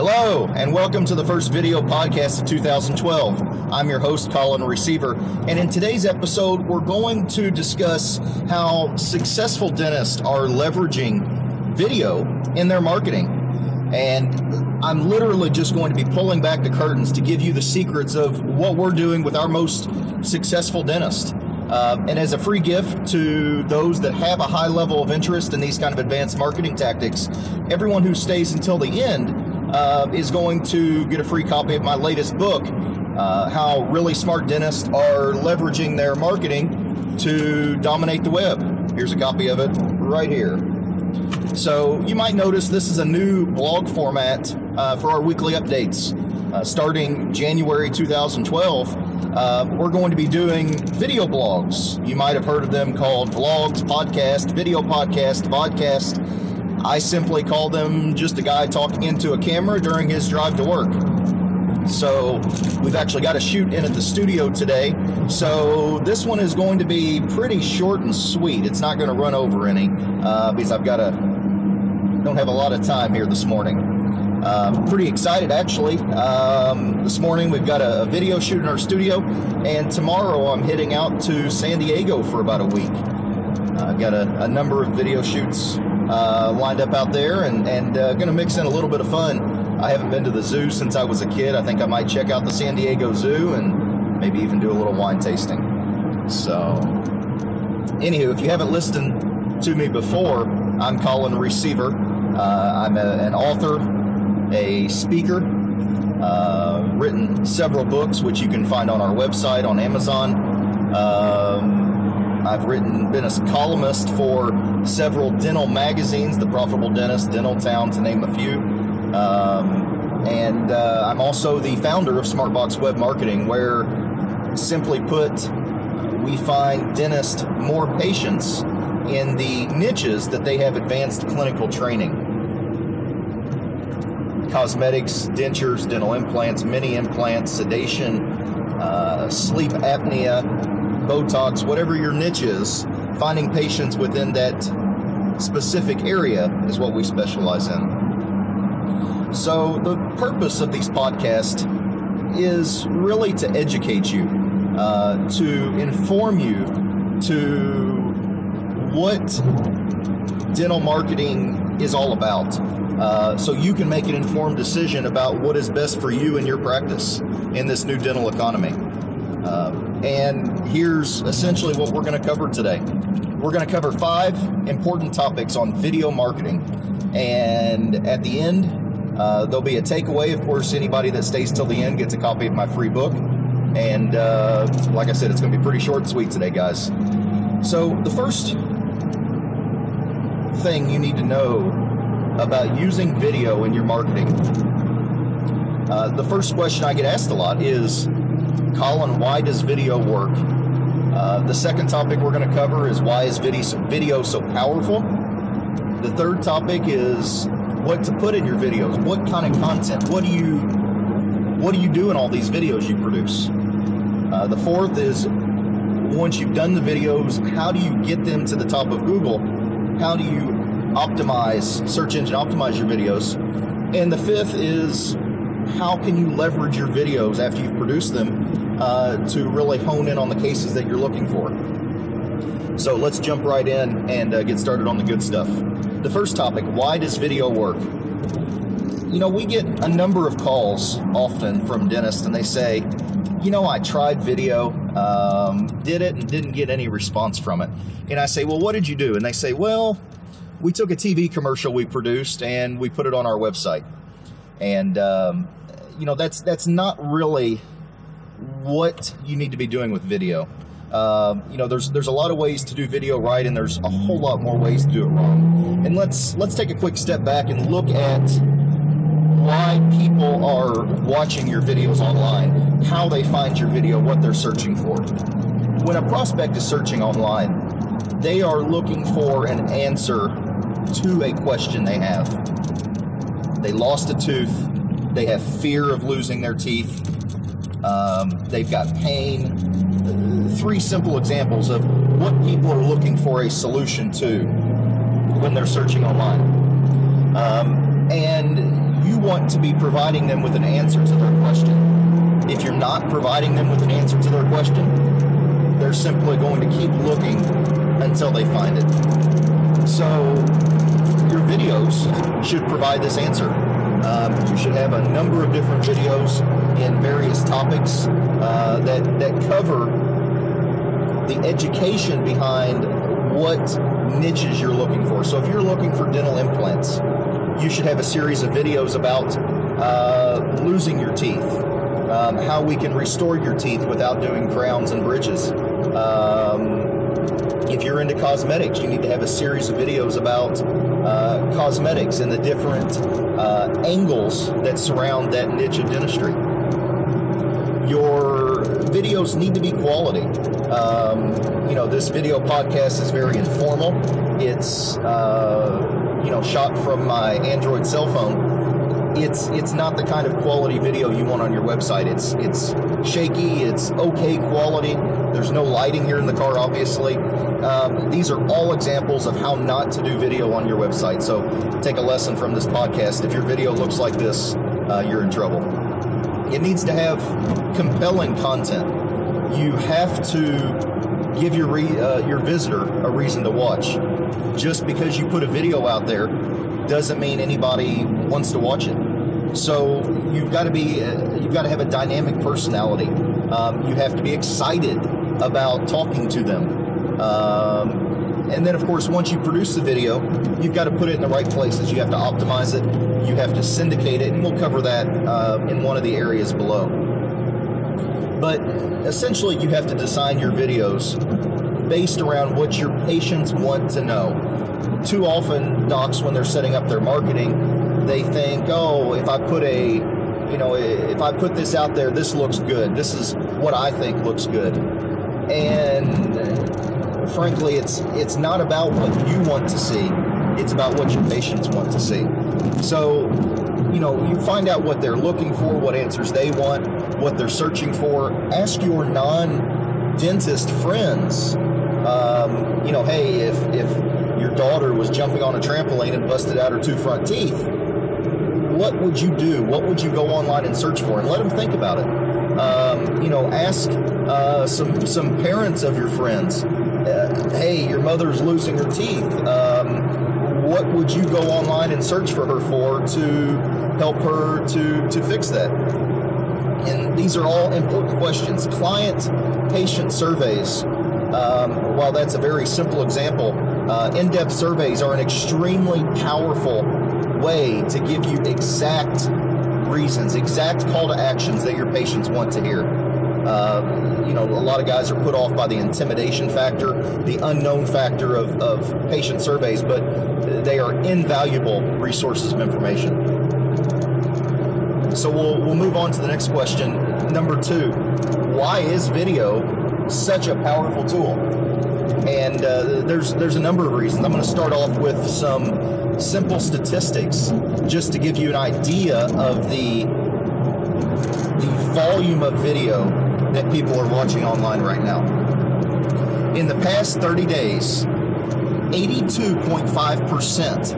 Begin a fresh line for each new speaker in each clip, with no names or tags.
Hello, and welcome to the first video podcast of 2012. I'm your host, Colin Receiver, and in today's episode, we're going to discuss how successful dentists are leveraging video in their marketing. And I'm literally just going to be pulling back the curtains to give you the secrets of what we're doing with our most successful dentist. And as a free gift to those that have a high level of interest in these kind of advanced marketing tactics, everyone who stays until the end is going to get a free copy of my latest book, How Really Smart Dentists Are Leveraging Their Marketing to Dominate the Web. Here's a copy of it right here. So you might notice this is a new blog format for our weekly updates. Starting January 2012, we're going to be doing video blogs. You might have heard of them called vlogs, podcast, video podcast, vodcast. I simply call them just a guy talking into a camera during his drive to work. So we've actually got a shoot in at the studio today. So this one is going to be pretty short and sweet. It's not going to run over any because don't have a lot of time here this morning. Pretty excited actually. This morning we've got a video shoot in our studio, and tomorrow I'm heading out to San Diego for about a week. I've got a number of video shoots lined up out there, and going to mix in a little bit of fun. I haven't been to the zoo since I was a kid. I think I might check out the San Diego Zoo and maybe even do a little wine tasting. So, anywho, if you haven't listened to me before, I'm Colin Receiver. I'm an author, a speaker, written several books, which you can find on our website, on Amazon. I've been a columnist for several dental magazines, The Profitable Dentist, Dental Town, to name a few. And I'm also the founder of Smartbox Web Marketing, where, simply put, we find dentists more patients in the niches that they have advanced clinical training. Cosmetics, dentures, dental implants, mini implants, sedation, sleep apnea, Botox, whatever your niche is, finding patients within that specific area is what we specialize in. So the purpose of these podcasts is really to educate you, to inform you to what dental marketing is all about, so you can make an informed decision about what is best for you and your practice in this new dental economy. And here's essentially what we're going to cover today. We're going to cover 5 important topics on video marketing, and at the end there'll be a takeaway. Of course, anybody that stays till the end gets a copy of my free book, and like I said, it's going to be pretty short and sweet today, guys. So the first thing you need to know about using video in your marketing, the first question I get asked a lot is, Colin, why does video work? The second topic we're going to cover is, why is video so powerful? The third topic is what to put in your videos. What kind of content? What do you do in all these videos you produce? The fourth is, once you've done the videos, how do you get them to the top of Google? How do you search engine optimize your videos? And the fifth is, how can you leverage your videos after you've produced them to really hone in on the cases that you're looking for? So let's jump right in and get started on the good stuff. The first topic, why does video work? You know, we get a number of calls often from dentists, and they say, you know, I tried video, did it, and didn't get any response from it. And I say, well, what did you do? And they say, well, we took a TV commercial we produced and we put it on our website. And, you know, that's not really what you need to be doing with video. You know, there's a lot of ways to do video right, and there's a whole lot more ways to do it wrong. And let's take a quick step back and look at why people are watching your videos online, how they find your video, what they're searching for. When a prospect is searching online, they are looking for an answer to a question they have. They lost a tooth, they have fear of losing their teeth, they've got pain. 3 simple examples of what people are looking for a solution to when they're searching online. And you want to be providing them with an answer to their question. If you're not providing them with an answer to their question, they're simply going to keep looking until they find it. So your videos should provide this answer. You should have a number of different videos in various topics that cover the education behind what niches you're looking for. So if you're looking for dental implants, you should have a series of videos about losing your teeth, how we can restore your teeth without doing crowns and bridges. If you're into cosmetics, you need to have a series of videos about cosmetics and the different angles that surround that niche of dentistry. Your videos need to be quality. This video podcast is very informal. It's shot from my Android cell phone. It's not the kind of quality video you want on your website. It's shaky. It's okay quality. There's no lighting here in the car, obviously. These are all examples of how not to do video on your website. So take a lesson from this podcast. If your video looks like this, you're in trouble. It needs to have compelling content. You have to give your visitor a reason to watch. Just because you put a video out there doesn't mean anybody wants to watch it. So you've got to have a dynamic personality. You have to be excited about talking to them. And then, of course, once you produce the video, you've got to put it in the right places. You have to optimize it. You have to syndicate it, and we'll cover that in one of the areas below. But essentially, you have to design your videos based around what your patients want to know. Too often, docs, when they're setting up their marketing, they think, oh, if I put this out there, this looks good. This is what I think looks good. And frankly, it's not about what you want to see. It's about what your patients want to see. So, you find out what they're looking for, what answers they want, what they're searching for. Ask your non-dentist friends, hey, if your daughter was jumping on a trampoline and busted out her 2 front teeth, what would you do? What would you go online and search for? And let them think about it. Ask some parents of your friends, hey, your mother's losing her teeth. What would you go online and search for her for to help her to fix that? And these are all important questions. Client-patient surveys, while that's a very simple example, in-depth surveys are an extremely powerful way to give you exact reasons, exact call to actions that your patients want to hear. A lot of guys are put off by the intimidation factor, the unknown factor of patient surveys, but they are invaluable resources of information. So we'll move on to the next question. Number 2, why is video such a powerful tool? And there's a number of reasons. I'm going to start off with some simple statistics just to give you an idea of the volume of video that people are watching online right now. In the past 30 days, 82.5%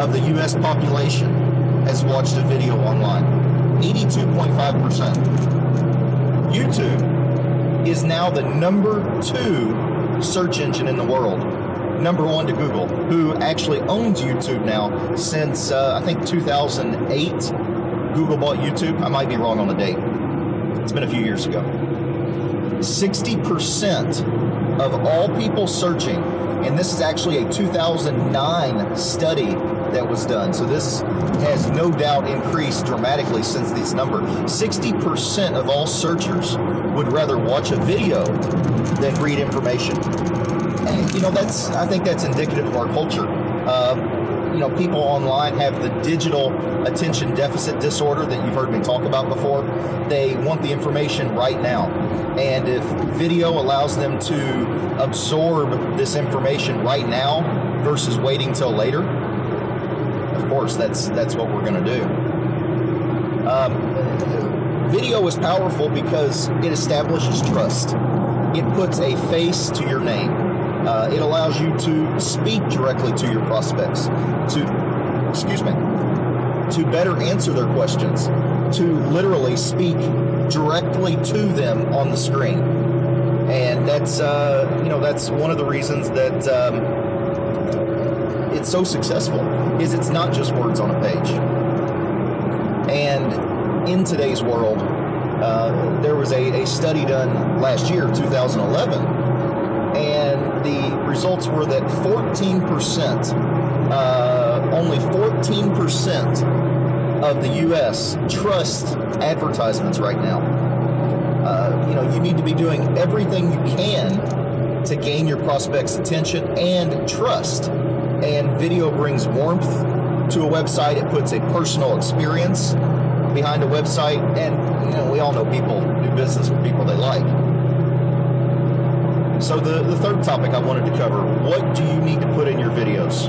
of the U.S. population has watched a video online. 82.5%. YouTube is now the number 2 search engine in the world. Number 1 to Google, who actually owns YouTube now since, I think, 2008. Google bought YouTube. I might be wrong on the date. It's been a few years ago. 60% of all people searching, and this is actually a 2009 study that was done, so this has no doubt increased dramatically since this number. 60% of all searchers would rather watch a video than read information. And, I think that's indicative of our culture. People online have the digital attention deficit disorder that you've heard me talk about before. They want the information right now. And if video allows them to absorb this information right now versus waiting till later, of course, that's what we're going to do. Video is powerful because it establishes trust. It puts a face to your name. It allows you to speak directly to your prospects, to better answer their questions, to literally speak directly to them on the screen. And that's that's one of the reasons that it's so successful, is it's not just words on a page. And in today's world, there was a study done last year, 2011, and the results were that 14%, only 14% of the U.S. trust advertisements right now. You need to be doing everything you can to gain your prospects' attention and trust. And video brings warmth to a website. It puts a personal experience behind a website. And, we all know people do business with people they like. So the third topic I wanted to cover, what do you need to put in your videos?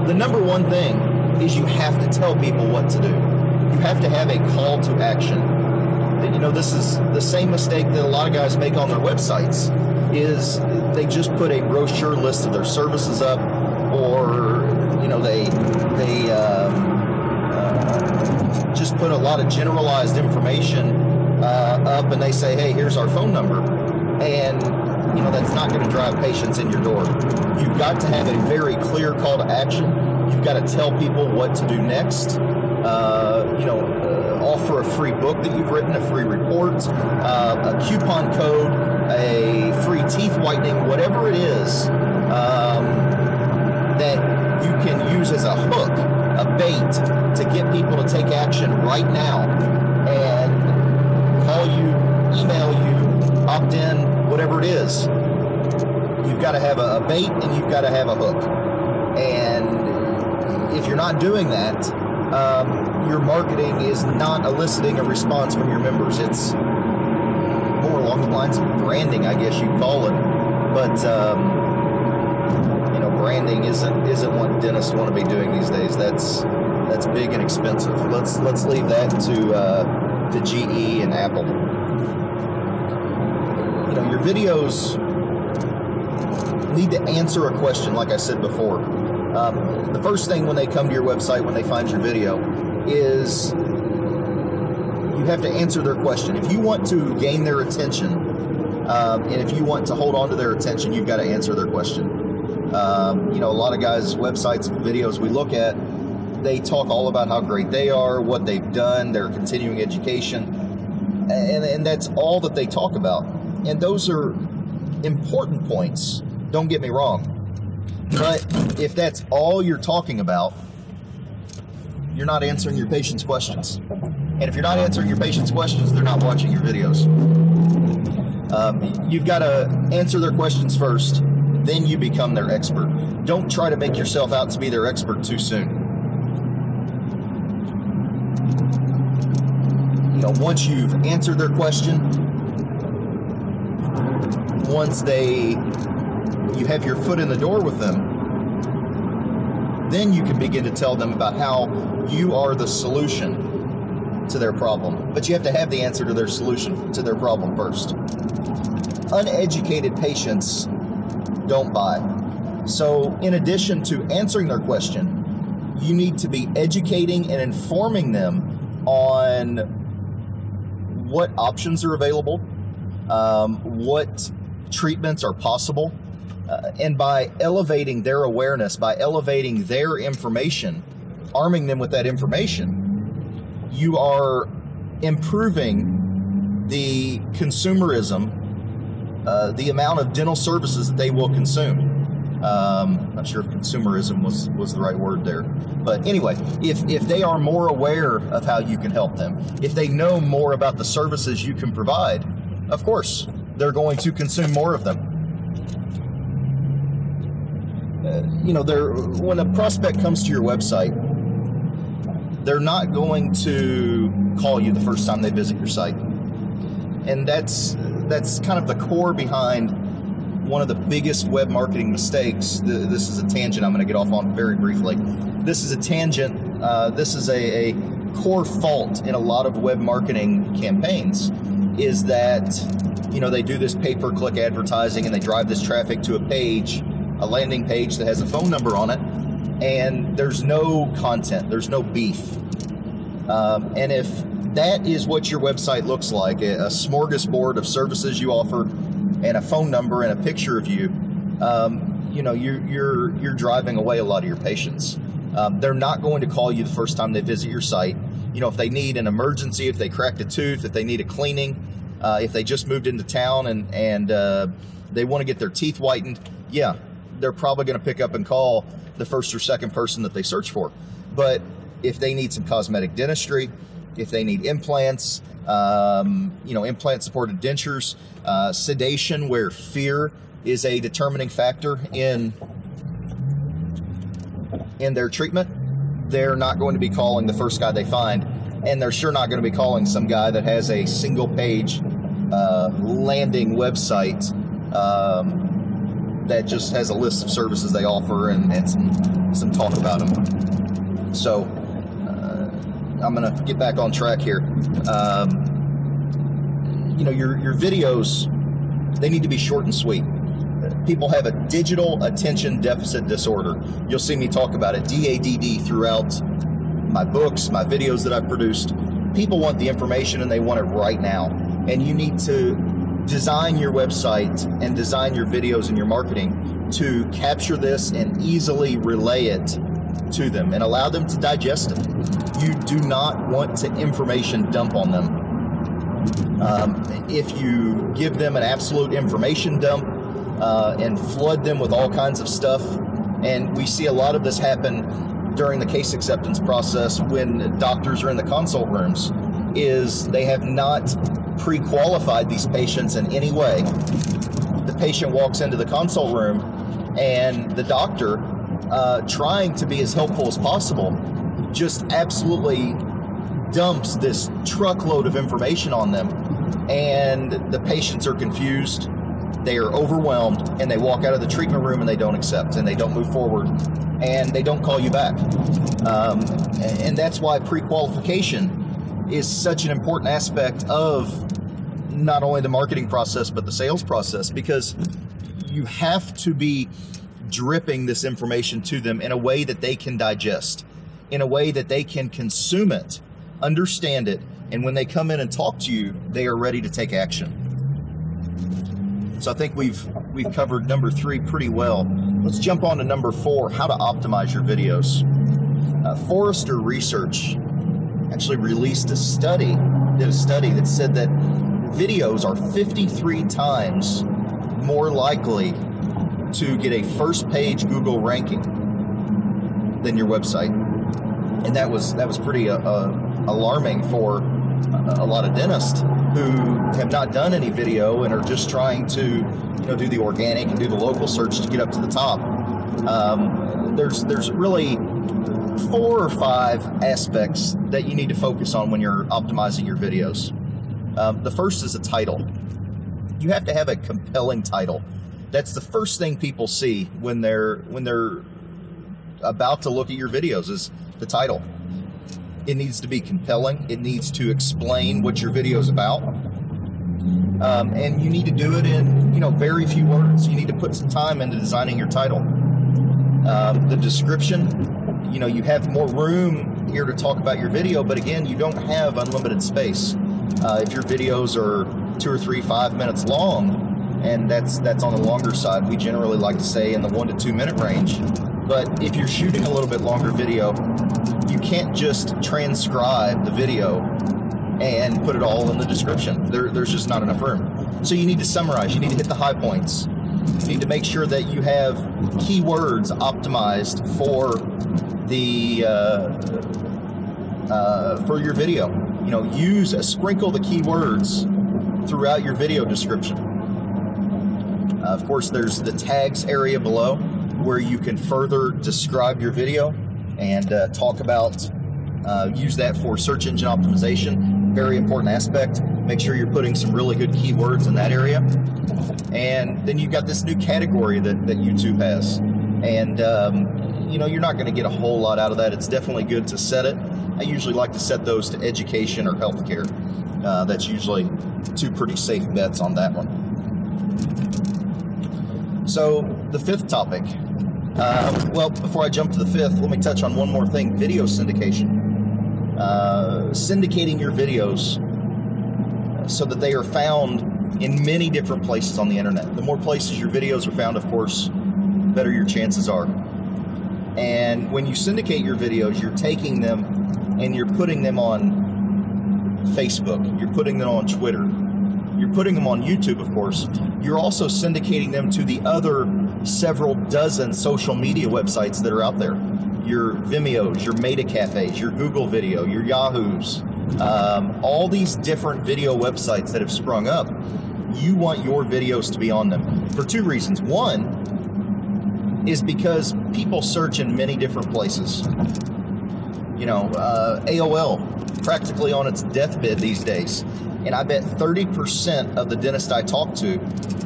The number one thing is you have to tell people what to do. You have to have a call to action. This is the same mistake that a lot of guys make on their websites, is they just put a brochure list of their services up, or they just put a lot of generalized information up, and they say, hey, here's our phone number. And that's not going to drive patients in your door. You've got to have a very clear call to action. You've got to tell people what to do next. Offer a free book that you've written, a free report, a coupon code, a free teeth whitening, whatever it is that you can use as a hook, a bait to get people to take action right now and call you, email you, opt in, whatever it is. You've got to have a bait and you've got to have a hook. And if you're not doing that, your marketing is not eliciting a response from your members. It's more along the lines of branding, I guess you'd call it. But branding isn't what dentists want to be doing these days. That's big and expensive. Let's leave that to GE and Apple. Your videos need to answer a question, like I said before. The first thing when they come to your website, when they find your video, is you have to answer their question. If you want to gain their attention, and if you want to hold on to their attention, you've got to answer their question. A lot of guys' websites, videos we look at, they talk all about how great they are, what they've done, their continuing education, and that's all that they talk about. And those are important points, don't get me wrong. But if that's all you're talking about, you're not answering your patients' questions. And if you're not answering your patients' questions, they're not watching your videos. You've got to answer their questions first, then you become their expert. Don't try to make yourself out to be their expert too soon. Once you've answered their question, once you have your foot in the door with them, then you can begin to tell them about how you are the solution to their problem. But you have to have the answer to their solution to their problem first. Uneducated patients don't buy. So in addition to answering their question, you need to be educating and informing them on what options are available, what treatments are possible, and by elevating their awareness, by elevating their information, arming them with that information, you are improving the consumerism, the amount of dental services that they will consume. Not sure if consumerism was the right word there. But anyway, if they are more aware of how you can help them, if they know more about the services you can provide, of course, they're going to consume more of them. When a prospect comes to your website, they're not going to call you the first time they visit your site. And that's kind of the core behind one of the biggest web marketing mistakes. This is a tangent I'm going to get off on very briefly. This is a tangent. This is a core fault in a lot of web marketing campaigns, is that they do this pay-per-click advertising and they drive this traffic to a landing page that has a phone number on it, and there's no content, there's no beef. And if that is what your website looks like, a smorgasbord of services you offer and a phone number and a picture of you, you're driving away a lot of your patients. They're not going to call you the first time they visit your site. If they need an emergency, if they cracked a tooth, if they need a cleaning, if they just moved into town and they want to get their teeth whitened, yeah, they're probably going to pick up and call the first or second person that they search for. But if they need some cosmetic dentistry, if they need implants, implant-supported dentures, sedation, where fear is a determining factor in their treatment, they're not going to be calling the first guy they find, and they're sure not going to be calling some guy that has a single-page landing website that just has a list of services they offer and some talk about them. So I'm going to get back on track here. Your videos, they need to be short and sweet. People have a digital attention deficit disorder. You'll see me talk about it, DADD, throughout my books, my videos that I've produced. People want the information and they want it right now. And you need to design your website and design your videos and your marketing to capture this and easily relay it to them and allow them to digest it. You do not want to information dump on them. If you give them an absolute information dump and flood them with all kinds of stuff, and we see a lot of this happen during the case acceptance process when doctors are in the consult rooms, is they have not pre-qualified these patients in any way. The patient walks into the consult room and the doctor, trying to be as helpful as possible, just absolutely dumps this truckload of information on them, and the patients are confused, they are overwhelmed, and they walk out of the treatment room and they don't accept and they don't move forward and they don't call you back. And that's why pre-qualification is such an important aspect of not only the marketing process but the sales process, because you have to be dripping this information to them in a way that they can digest, in a way that they can consume it, understand it, and when they come in and talk to you, they are ready to take action. So I think we've covered number 3 pretty well. Let's jump on to number 4, how to optimize your videos. Forrester Research actually released a study that said that videos are 53 times more likely to get a first page Google ranking than your website. And that was pretty alarming for a lot of dentists who have not done any video and are just trying to do the organic and do the local search to get up to the top. There's really 4 or 5 aspects that you need to focus on when you're optimizing your videos. The first is a title. You have to have a compelling title. That's the first thing people see when they're about to look at your videos, is the title. It needs to be compelling. It needs to explain what your video is about. And you need to do it in very few words. You need to put some time into designing your title. The description, you have more room here to talk about your video, but again, you don't have unlimited space. If your videos are 2 or 3, 5 minutes long, and that's on the longer side, we generally like to say in the 1 to 2 minute range. But if you're shooting a little bit longer video, you can't just transcribe the video and put it all in the description. There's just not enough room. So you need to summarize. You need to hit the high points. You need to make sure that you have keywords optimized for your video. Sprinkle the keywords throughout your video description. Of course, there's the tags area below where you can further describe your video and talk about, use that for search engine optimization. Very important aspect. Make sure you're putting some really good keywords in that area. And then you've got this new category that YouTube has. And, you're not going to get a whole lot out of that. It's definitely good to set it. I usually like to set those to education or healthcare. That's usually 2 pretty safe bets on that one. So the 5th topic Well, before I jump to the fifth, let me touch on one more thing: video syndication. Syndicating your videos so that they are found in many different places on the internet. The more places your videos are found, of course, better your chances are. And when you syndicate your videos, you're taking them and you're putting them on Facebook, you're putting them on Twitter, you're putting them on YouTube, of course. You're also syndicating them to the other several dozen social media websites that are out there. Your Vimeos, your Meta Cafes, your Google Video, your Yahoos, all these different video websites that have sprung up. You want your videos to be on them for two reasons. One is because people search in many different places. You know, AOL practically on its deathbed these days, and I bet 30% of the dentists I talk to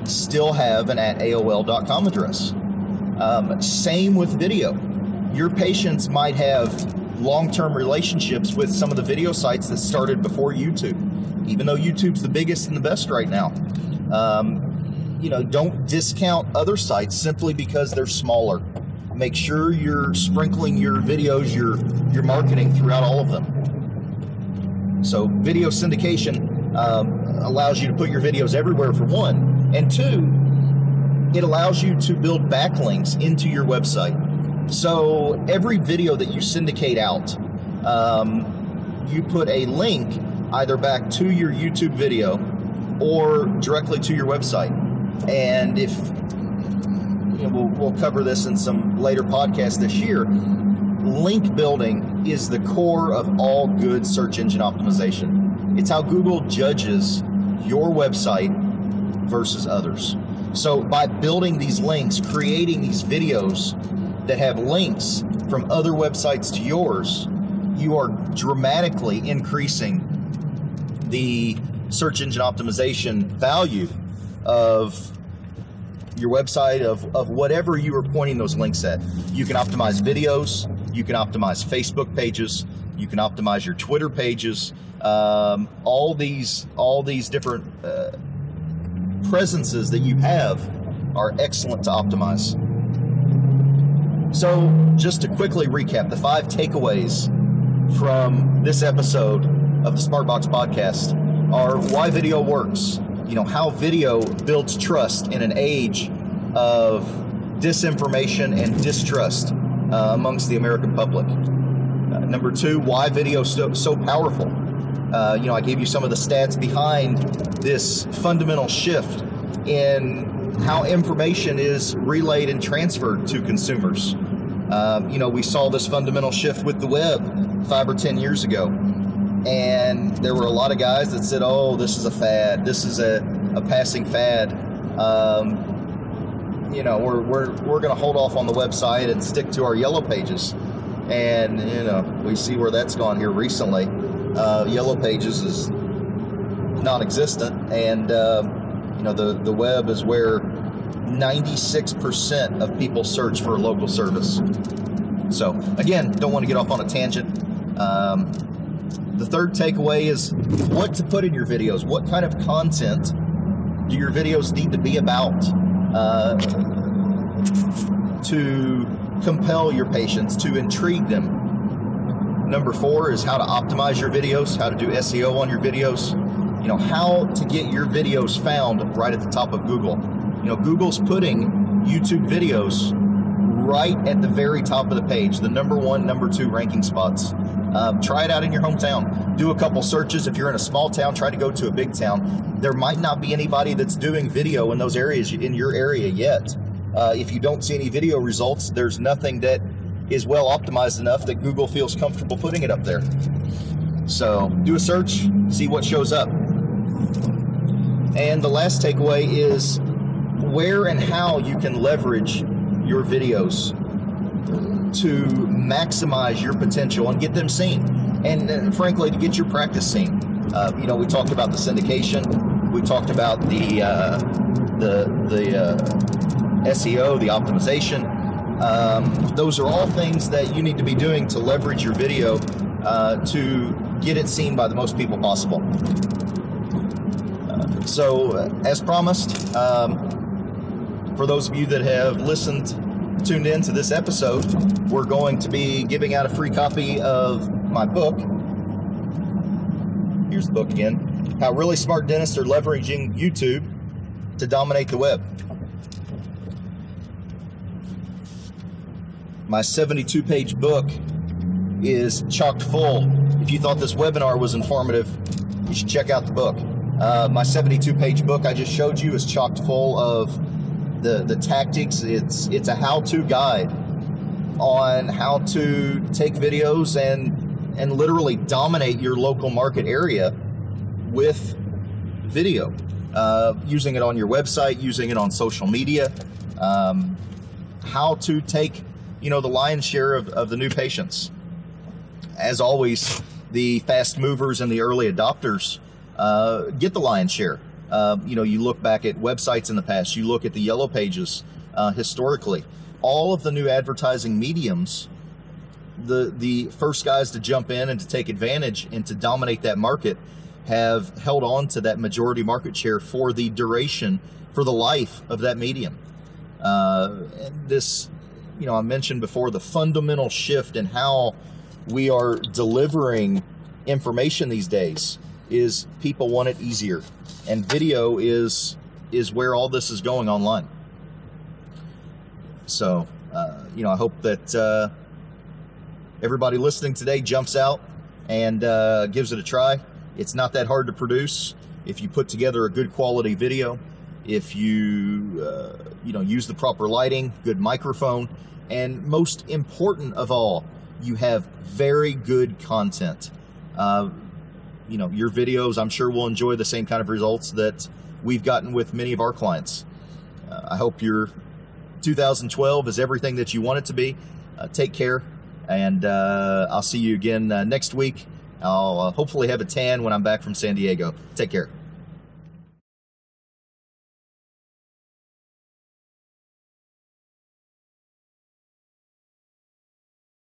still have an @AOL.com address. Same with video. Your patients might have long-term relationships with some of the video sites that started before YouTube, even though YouTube's the biggest and the best right now. You know, don't discount other sites simply because they're smaller. Make sure you're sprinkling your videos, your marketing throughout all of them. So video syndication allows you to put your videos everywhere, for one, and two, it allows you to build backlinks into your website. So every video that you syndicate out, you put a link either back to your YouTube video or directly to your website. And if you know, we'll cover this in some later podcasts this year, link building is the core of all good search engine optimization. It's how Google judges your website versus others. So by building these links, creating these videos that have links from other websites to yours, you are dramatically increasing the search engine optimization value of your website, of whatever you are pointing those links at. You can optimize videos, you can optimize Facebook pages, you can optimize your Twitter pages, all these different presences that you have are excellent to optimize. So just to quickly recap, the 5 takeaways from this episode of the SmartBox podcast are why video works, you know, how video builds trust in an age of disinformation and distrust amongst the American public. Number 2, why video is so powerful. You know, I gave you some of the stats behind this fundamental shift in how information is relayed and transferred to consumers. You know, we saw this fundamental shift with the web 5 or 10 years ago. And there were a lot of guys that said, oh, this is a fad. This is a passing fad. You know, we're going to hold off on the website and stick to our yellow pages. And, you know, we see where that's gone here recently. Yellow pages is non-existent. And, you know, the web is where 96% of people search for a local service. So, again, don't want to get off on a tangent. The third takeaway is what to put in your videos. What kind of content do your videos need to be about to compel your patients, to intrigue them? Number 4 is how to optimize your videos, how to do SEO on your videos. You know, how to get your videos found right at the top of Google. You know, Google's putting YouTube videos right at the very top of the page, the number 1, number 2 ranking spots. Try it out in your hometown. Do a couple searches. If you're in a small town, try to go to a big town. There might not be anybody that's doing video in those areas, in your area yet. If you don't see any video results, there's nothing that is well optimized enough that Google feels comfortable putting it up there. So do a search, see what shows up. And the last takeaway is where and how you can leverage your videos to maximize your potential and get them seen, and frankly, to get your practice seen. You know, we talked about the syndication, we talked about the SEO, the optimization. Those are all things that you need to be doing to leverage your video to get it seen by the most people possible. So, as promised, for those of you that have listened tuned in to this episode. We're going to be giving out a free copy of my book. Here's the book again. How Really Smart Dentists Are Leveraging YouTube to Dominate the Web. My 72-page book is chock full. If you thought this webinar was informative, you should check out the book. My 72-page book I just showed you is chock full of the tactics. It's a how-to guide on how to take videos and literally dominate your local market area with video, using it on your website, using it on social media, how to take the lion's share of the new patients. As always, the fast movers and the early adopters get the lion's share. You look back at websites in the past, you look at the yellow pages historically, all of the new advertising mediums, the first guys to jump in and to take advantage and to dominate that market have held on to that majority market share for the duration, for the life of that medium. And this, I mentioned before, the fundamental shift in how we are delivering information these days is people want it easier, and video is where all this is going online. So I hope that everybody listening today jumps out and gives it a try. It's not that hard to produce if you put together a good quality video, if you use the proper lighting, good microphone, and most important of all, you have very good content. Your videos, I'm sure, will enjoy the same kind of results that we've gotten with many of our clients. I hope your 2012 is everything that you want it to be. Take care, and I'll see you again next week. I'll hopefully have a tan when I'm back from San Diego. Take care.